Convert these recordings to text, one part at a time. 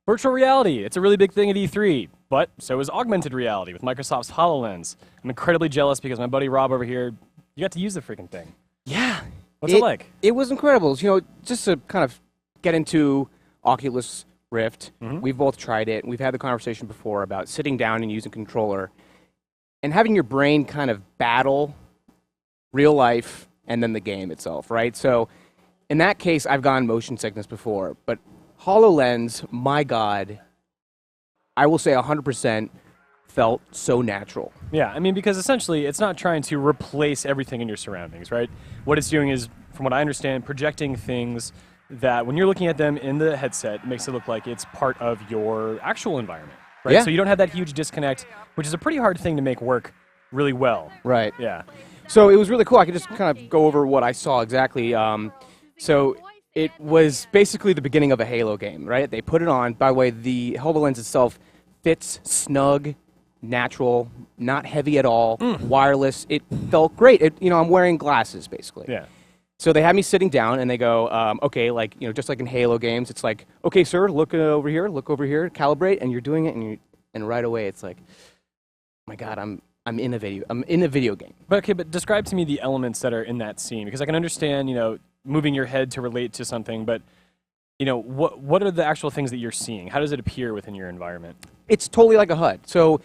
Virtual reality, it's a really big thing at E3, but so is augmented reality with Microsoft's HoloLens. I'm incredibly jealous because my buddy Rob over here, you got to use the freaking thing. Yeah. What's it like? It was incredible. You know, just to kind of get into Oculus Rift, we've both tried it. We've had the conversation before about sitting down and using a controller and having your brain kind of battle real life and then the game itself, right? So in that case, I've gotten motion sickness before, but HoloLens, my God, I will say 100% felt so natural. Yeah, I mean, because essentially it's not trying to replace everything in your surroundings, right? What it's doing is, from what I understand, projecting things that when you're looking at them in the headset, makes it look like it's part of your actual environment, right? Yeah. So you don't have that huge disconnect, which is a pretty hard thing to make work really well. Right. Yeah. So it was really cool. I could just kind of go over what I saw exactly. So it was basically the beginning of a Halo game, right? They put it on. By the way, the HoloLens itself fits snug, natural, not heavy at all, wireless. It felt great. I'm wearing glasses, basically. Yeah. So they had me sitting down, and they go, okay, just like in Halo games, it's like, okay, sir, look over here, calibrate, and you're doing it, and right away it's like, oh my God, I'm in a video game. But describe to me the elements that are in that scene, because I can understand, moving your head to relate to something, but what are the actual things that you're seeing? How does it appear within your environment? It's totally like a HUD. So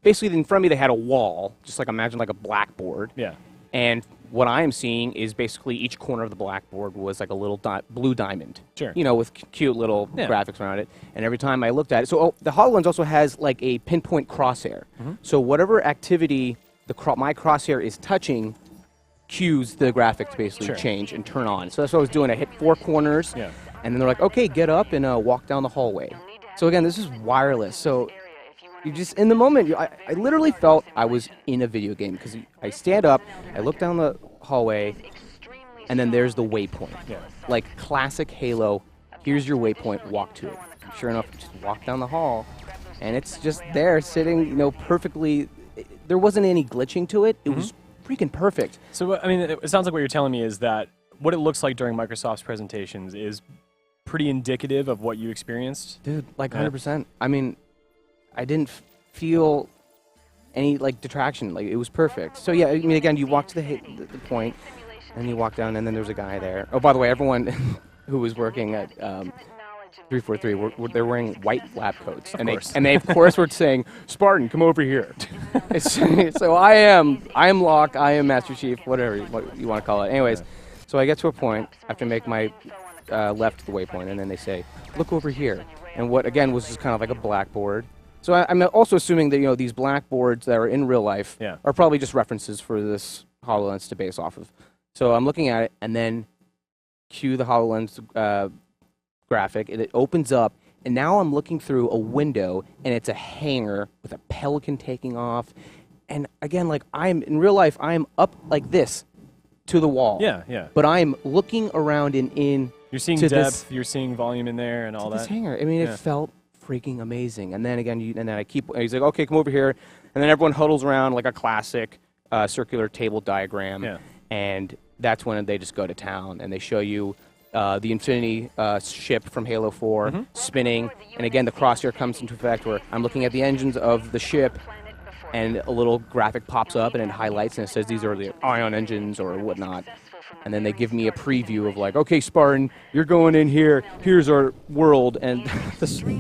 basically in front of me they had a wall, just like imagine like a blackboard. Yeah. And what I am seeing is basically each corner of the blackboard was like a little blue diamond. Sure. With cute little graphics around it. And every time I looked at it, so the HoloLens also has like a pinpoint crosshair. So whatever activity my crosshair is touching cues the graphic to basically change and turn on. So that's what I was doing. I hit 4 corners, and then they're like, okay, get up and walk down the hallway. So again, this is wireless. So you just, in the moment, I literally felt I was in a video game because I stand up, I look down the hallway, and then there's the waypoint. Yeah. Like classic Halo, here's your waypoint, walk to it. And sure enough, just walk down the hall, and it's just there sitting, perfectly. There wasn't any glitching to it. It was freaking perfect. So, I mean, it sounds like what you're telling me is that what it looks like during Microsoft's presentations is pretty indicative of what you experienced. Dude, like 100%. I mean, I didn't feel any detraction. Like, it was perfect. So yeah, I mean, again, you walk to the point, and you walk down, and then there's a guy there. Oh, by the way, everyone who was working at 343, they're wearing white lab coats, and they of course were saying, "Spartan, come over here." So I am Locke, I am Master Chief, whatever you want to call it. Anyways, so I get to a point after I make my left the waypoint, and then they say, "Look over here," and what again was just kind of like a blackboard. So I'm also assuming that these blackboards that are in real life are probably just references for this HoloLens to base off of. So I'm looking at it, and then cue the HoloLens graphic, and it opens up, and now I'm looking through a window, and it's a hangar with a pelican taking off. And again, I'm in real life, I'm up like this to the wall. Yeah, yeah. But I'm looking around and in. You're seeing depth, you're seeing volume in there, and all that. This hangar. I mean, it felt freaking amazing. And then again, he's like, okay, come over here, and then everyone huddles around like a classic circular table diagram. Yeah. And that's when they just go to town, and they show you the Infinity ship from Halo 4 spinning, and again the crosshair comes into effect where I'm looking at the engines of the ship, and a little graphic pops up and it highlights and it says these are the ion engines or whatnot, and then they give me a preview of okay, Spartan, you're going in here, here's our world, and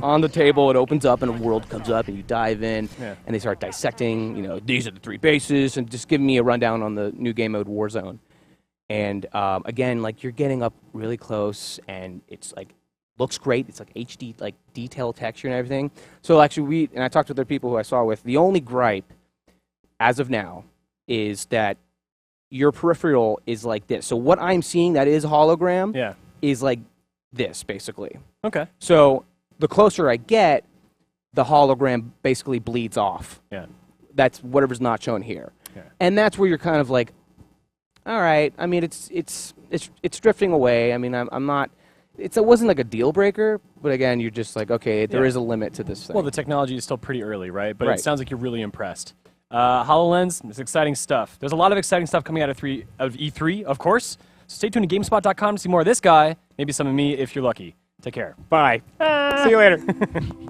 on the table it opens up and a world comes up and you dive in, and they start dissecting, these are the 3 bases, and just giving me a rundown on the new game mode Warzone. And again, you're getting up really close, and it's looks great. It's HD, detail, texture, and everything. So actually, I talked to other people who I saw with. The only gripe, as of now, is that your peripheral is like this. So what I'm seeing that is a hologram is like this, basically. Okay. So the closer I get, the hologram basically bleeds off. Yeah. That's whatever's not shown here. Yeah. And that's where you're kind of all right. I mean, it's drifting away. I mean, I'm not. It wasn't like a deal breaker, but again, you're just okay, there is a limit to this thing. Well, the technology is still pretty early, right? But it sounds like you're really impressed. HoloLens, it's exciting stuff. There's a lot of exciting stuff coming out of E3, of course. So stay tuned to GameSpot.com to see more of this guy, maybe some of me if you're lucky. Take care. Bye. See you later.